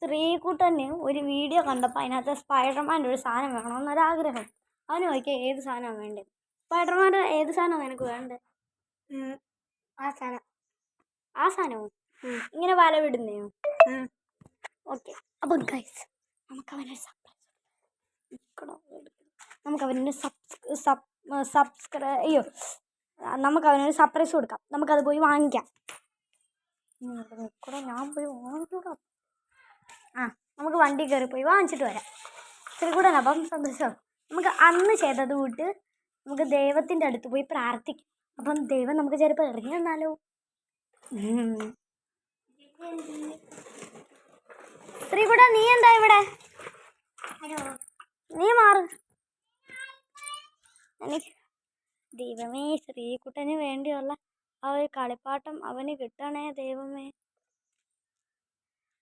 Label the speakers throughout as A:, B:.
A: ശ്രീകുട്ടന് ഒരു വീഡിയോ കണ്ടപ്പോൾ അതിനകത്ത് സ്പൈഡർമാൻ്റെ ഒരു സാധനം വേണമെന്നൊരാഗ്രഹം. അവന് ചോദിക്കുക ഏത് സാധനമാണ് വേണ്ടത്. സ്പൈഡർമാൻ്റെ ഏത് സാധനമാണ് നിനക്ക് വേണ്ടത്? ആ സാധനവും ഇങ്ങനെ വല വിടുന്നയോ? ഓക്കെ. അപ്പം ഗൈസ് നമുക്കവനെ നമുക്കവനൊരു സർപ്രൈസ് കൊടുക്കാം. നമുക്കത് പോയി വാങ്ങിക്കാം. ഞാൻ പോയി വാങ്ങിക്കൂടാ. നമുക്ക് വണ്ടി കയറി പോയി വാങ്ങിച്ചിട്ട് വരാം. ശ്രീകുട്ടൻ അപ്പം സന്തോഷം. നമുക്ക് അന്ന് ചെയ്തത് കൂട്ട് നമുക്ക് ദൈവത്തിൻ്റെ അടുത്ത് പോയി പ്രാർത്ഥിക്കാം. അപ്പം ദൈവം നമുക്ക് ചിലപ്പോൾ ഇറങ്ങി വന്നാലോ. ശ്രീകുട്ട നീ എന്താ ഇവിടെ? നീ മാറ്. എനിക്ക് ദൈവമേ ശ്രീകുട്ടന് വേണ്ടിയുള്ള ആ ഒരു കളിപ്പാട്ടം അവന് കിട്ടണേ ദൈവമേ.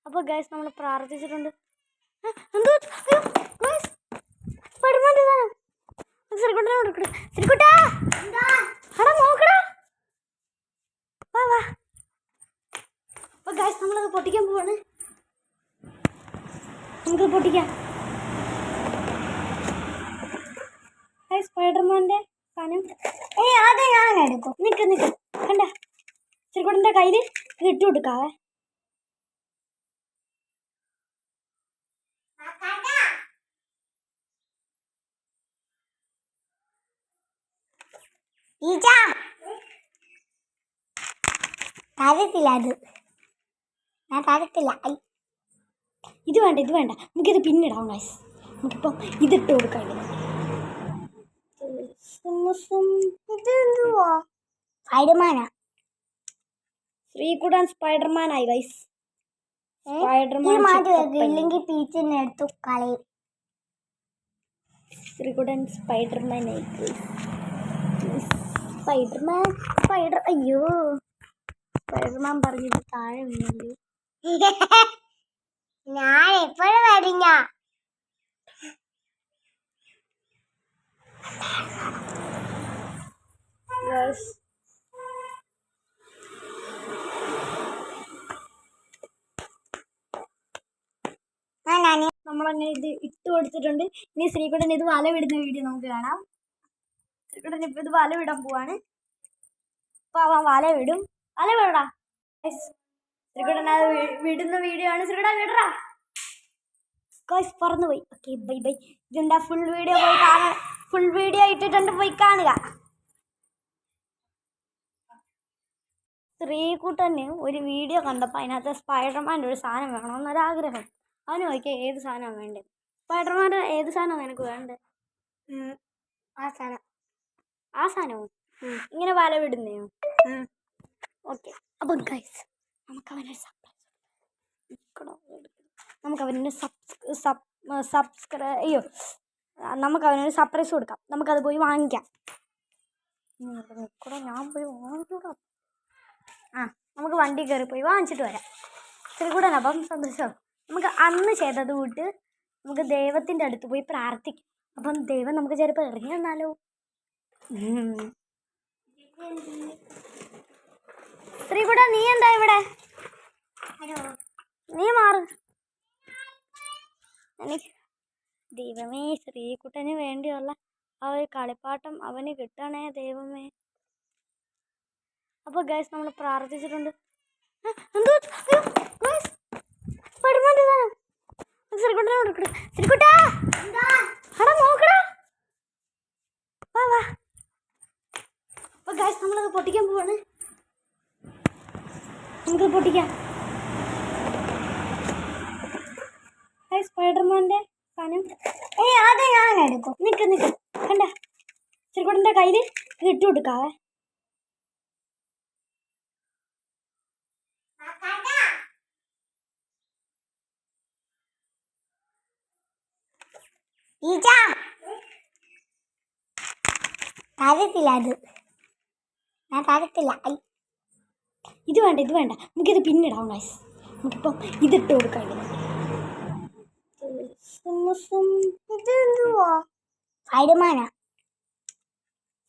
A: അപ്പോൾ ഗൈസ് നമ്മൾ പ്രാർത്ഥിച്ചിട്ടുണ്ട്. അപ്പോൾ ഗൈസ് നമ്മളത് പൊട്ടിക്കാൻ പോവാണ്. നമുക്ക് പൊട്ടിക്കാം. സ്പൈഡർമാൻ്റെ സാധനം അത് ഞാൻ എടുക്കും. നിൽക്ക് കണ്ട ശ്രീകുട്ടൻ്റെ കയ്യിൽ ഇത് ഇട്ട് കൊടുക്കാവേ. തരത്തില്ല, അത് ഞാൻ തരത്തില്ല. ഇത് വേണ്ട നമുക്കിത് പിന്നിടാം ഗൈസ്. നമുക്കിപ്പം ഇതിട്ട് കൊടുക്കാം. സ്പൈഡർമാനാ. ശ്രീകുട്ടൻ സ്പൈഡർമാനായി ഗൈസ്. ഇല്ലെങ്കിൽ പീച്ചിനെ എടുത്തു കളയും. ശ്രീകുട്ടൻ സ്പൈഡർമാനായി. അയ്യോ സ്പൈഡർമാൻ പറഞ്ഞിട്ട് താഴെ വീണു. ഞാൻ എപ്പോഴും വരിഞ്ഞ നമ്മളങ്ങനെ ഇത് ഇട്ട് കൊടുത്തിട്ടുണ്ട്. ഇനി ശ്രീകുട്ടൻ ഇത് വല വിടുന്ന വീഡിയോ നമുക്ക് കാണാം. ശ്രീകുട്ടൻ ഇപ്പം ഇത് വല വിടാൻ പോവാണ്. അപ്പോൾ അവൻ വല വിടാ. ശ്രീകുട്ടൻ അത് വിടുന്ന വീഡിയോ ആണ്. ശ്രീകുട്ടൻ വിടറാ. ഗൈസ് പറന്നുപോയി. Okay bye. ഇതിൻ്റെ ഫുൾ വീഡിയോ ഇട്ടിട്ടുണ്ട്, പോയി കാണുക. ശ്രീകുട്ടന് ഒരു വീഡിയോ കണ്ടപ്പോൾ അതിനകത്ത് സ്പൈഡർമാൻ്റെ ഒരു സാധനം വേണമെന്നൊരാഗ്രഹം. അവന് ചോദിക്കുക ഏത് സാധനമാണ് വേണ്ടത്. സ്പൈഡർമാൻ്റെ ഏത് സാധനമാണ് നിനക്ക് വേണ്ടത്? ആ സാധനവും ഇങ്ങനെ വല വിടുന്നയോ? ഓക്കെ. അപ്പം ഗൈസ് നമുക്കവനെ നമുക്കവനൊരു സർപ്രൈസ് കൊടുക്കാം. നമുക്കത് പോയി വാങ്ങിക്കാം. ഞാൻ പോയി വാങ്ങിക്കൂടാ. നമുക്ക് വണ്ടി കയറി പോയി വാങ്ങിച്ചിട്ട് വരാം. ശ്രീകുട്ടൻ അപ്പം സന്തോഷം. നമുക്ക് അന്ന് ചെയ്തത് കൂട്ട് നമുക്ക് ദൈവത്തിൻ്റെ അടുത്ത് പോയി പ്രാർത്ഥിക്കാം. അപ്പം ദൈവം നമുക്ക് ചിലപ്പോൾ ഇറങ്ങി വന്നാലോ. ശ്രീകുട്ട നീ എന്താ ഇവിടെ? നീ മാറ്. എനിക്ക് ദൈവമേ ശ്രീകുട്ടന് വേണ്ടിയുള്ള ആ ഒരു കളിപ്പാട്ടം അവന് കിട്ടണേ ദൈവമേ. അപ്പോൾ ഗൈസ് നമ്മൾ പ്രാർത്ഥിച്ചിട്ടുണ്ട്. അപ്പോൾ ഗൈസ് നമ്മളത് പൊട്ടിക്കാൻ പോവാണ്. നമുക്ക് പൊട്ടിക്കാം. സ്പൈഡർമാൻ്റെ സാധനം അത് ഞാൻ എടുക്കും. നിൽക്ക് കണ്ട ശ്രീകുട്ടൻ്റെ കയ്യിൽ ഇത് ഇട്ട് കൊടുക്കാവേ. തരത്തില്ല, അത് ഞാൻ തരത്തില്ല. ഇത് വേണ്ട നമുക്കിത് പിന്നിടാം ഗൈസ്. നമുക്കിപ്പം ഇതിട്ട് കൊടുക്കാം. സ്പൈഡർമാനാ.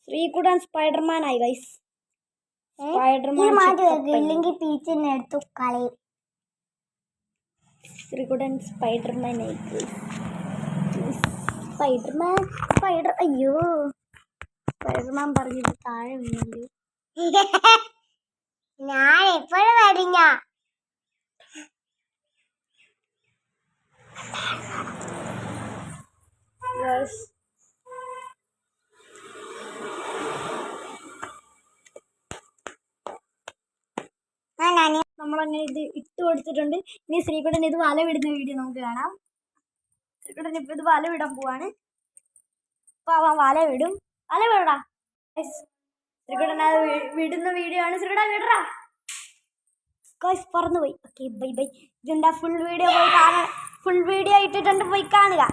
A: ശ്രീകുട്ടൻ സ്പൈഡർമാനായി ഗൈസ്. ഇല്ലെങ്കിൽ പീച്ചിനെ എടുത്തു കളയും. ശ്രീകുട്ടൻ സ്പൈഡർമാൻ സ്പൈഡർ അയ്യോ സ്പൈഡർമാൻ പറഞ്ഞിട്ട് താഴെ വീണല്ലോ.
B: ഞാൻ എപ്പോഴും വരിഞ്ഞ
A: നമ്മളങ്ങനെ ഇത് ഇട്ട് കൊടുത്തിട്ടുണ്ട്. ഇനി ശ്രീകുട്ടൻ ഇത് വല വിടുന്ന വീഡിയോ നമുക്ക് കാണാം. ശ്രീകുട്ടൻ ഇപ്പൊ ഇത് വല വിടാൻ പോവാണ്. അപ്പൊ അവൻ വല വിടും. വല വിടടാ. ശ്രീകുട്ടൻ അത് വിടുന്ന വീഡിയോ ആണ്. ശ്രീകുട്ടൻ വിടറാ. പറന്നു പോയി. Okay bye bye. ഇതിന്റെ ഫുൾ വീഡിയോ പോയി കാണാൻ, ഫുൾ വീഡിയോ ഇട്ടിട്ടുണ്ട്, പോയി കാണുക.